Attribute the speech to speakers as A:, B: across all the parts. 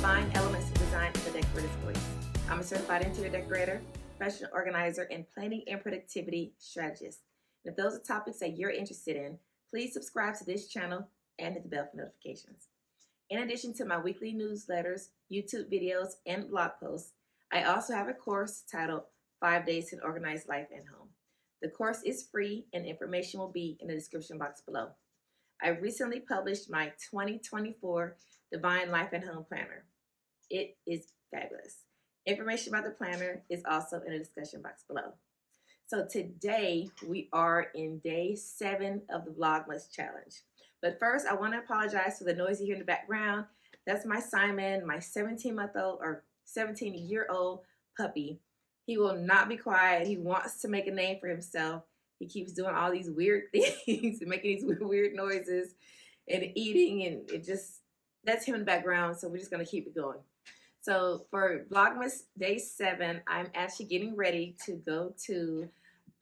A: Combine elements of design in the decorator's voice. I'm a certified interior decorator, professional organizer, and planning and productivity strategist. And if those are topics that you're interested in, please subscribe to this channel and hit the bell for notifications. In addition to my weekly newsletters, YouTube videos, and blog posts, I also have a course titled 5 Days to an Organized Life and Home. The course is free and information will be in the description box below. I recently published my 2024 Divine Life and Home Planner. It is fabulous. Information about the planner is also in the discussion box below. So today we are in day 7 of the VLOGMAS challenge. But first I want to apologize for the noise you hear in the background. That's my Simon, my 17-month-old or 17-year-old puppy. He will not be quiet. He wants to make a name for himself. He keeps doing all these weird things and making these weird noises and eating, and that's him in the background, so we're just going to keep it going. So for VLOGMAS Day 7, I'm actually getting ready to go to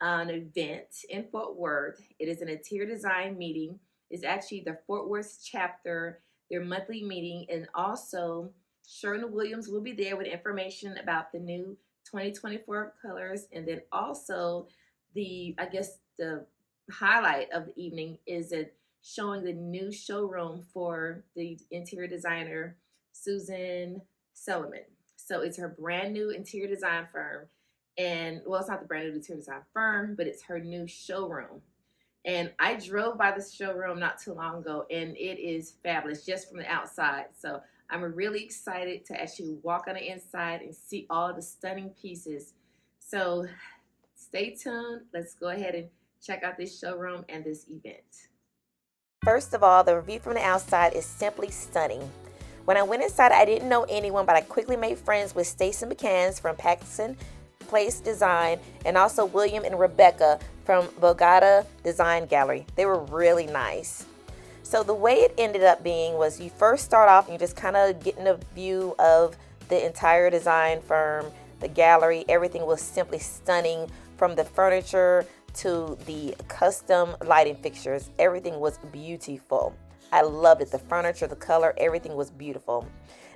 A: an event in Fort Worth. It is an interior design meeting. It's actually the Fort Worth chapter, their monthly meeting, and also Sherwin-Williams will be there with information about the new 2024 colors, and then also the highlight of the evening is showing the new showroom for the interior designer Susan Solomon. So it's her brand new interior design firm, and well, it's not the brand new interior design firm, but it's her new showroom. And I drove by the showroom not too long ago, and it is fabulous just from the outside. So I'm really excited to actually walk on the inside and see all the stunning pieces. So stay tuned. Let's go ahead and check out this showroom and this event. First of all, the review from the outside is simply stunning. When I went inside, I didn't know anyone, but I quickly made friends with Stacy McCanns from Paxton Place Design and also William and Rebecca from Bogota Design Gallery. They were really nice. So the way it ended up being was you first start off and you just kind of getting a view of the entire design firm, the gallery. Everything was simply stunning, from the furniture to the custom lighting fixtures. Everything was beautiful. I loved it. The furniture, the color, everything was beautiful.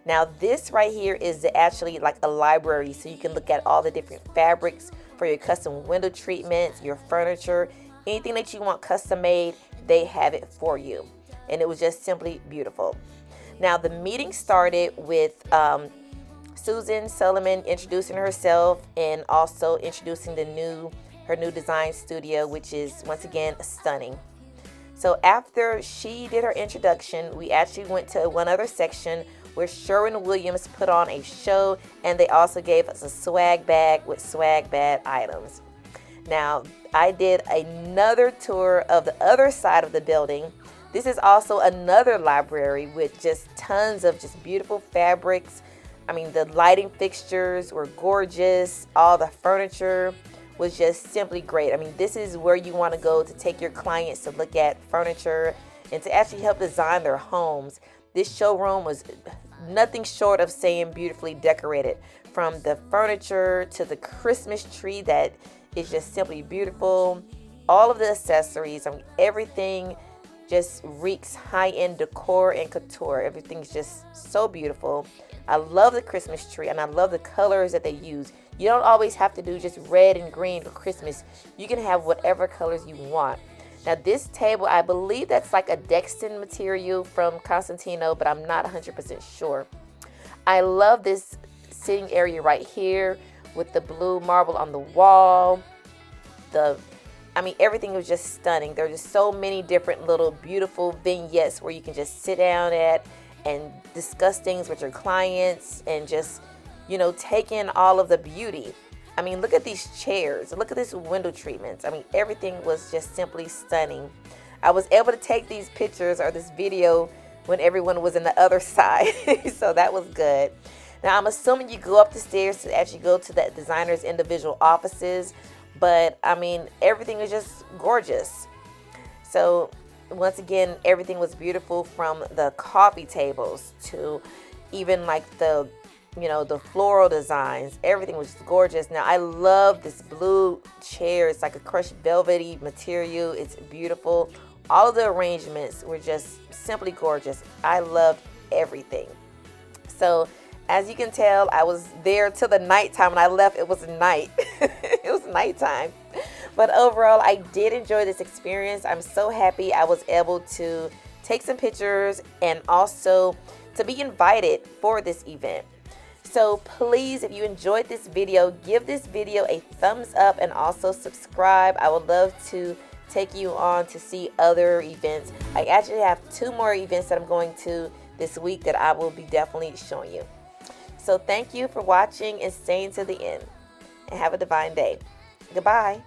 A: Now this right here is actually like a library, so you can look at all the different fabrics for your custom window treatments, your furniture, anything that you want custom made, they have it for you. And it was just simply beautiful. Now the meeting started with Susan Solomon introducing herself and also introducing her new design studio, which is once again stunning. So after she did her introduction, we actually went to one other section where Sherwin-Williams put on a show, and they also gave us a swag bag with swag bag items. Now I did another tour of the other side of the building. This is also another library with just tons of just beautiful fabrics. I mean, the lighting fixtures were gorgeous. All the furniture was just simply great. I mean, this is where you want to go to take your clients to look at furniture and to actually help design their homes. This showroom was nothing short of saying beautifully decorated, from the furniture to the Christmas tree that is just simply beautiful. All of the accessories, I mean, everything just reeks high-end decor and couture. Everything's just so beautiful. I love the Christmas tree, and I love the colors that they use. You don't always have to do just red and green for Christmas. You can have whatever colors you want. Now this table, I believe that's like a Dexton material from Constantino, but I'm not 100% sure. I love this sitting area right here with the blue marble on the wall. Everything was just stunning. There are just so many different little beautiful vignettes where you can just sit down at and discuss things with your clients and just, take in all of the beauty. I mean, look at these chairs. Look at these window treatments. I mean, everything was just simply stunning. I was able to take these pictures or this video when everyone was in the other side. So that was good. Now, I'm assuming you go up the stairs to actually go to the designer's individual offices. But, I mean, everything was just gorgeous. So, once again, everything was beautiful, from the coffee tables to even like the floral designs. Everything was just gorgeous. Now I love this blue chair. It's like a crushed velvety material. It's beautiful. All of the arrangements were just simply gorgeous. I loved everything. So as you can tell, I was there till the nighttime. When I left, it was night. It was nighttime. But overall, I did enjoy this experience. I'm so happy I was able to take some pictures and also to be invited for this event. So please, if you enjoyed this video, give this video a thumbs up and also subscribe. I would love to take you on to see other events. I actually have 2 more events that I'm going to this week that I will be definitely showing you. So thank you for watching and staying to the end. And have a divine day. Goodbye.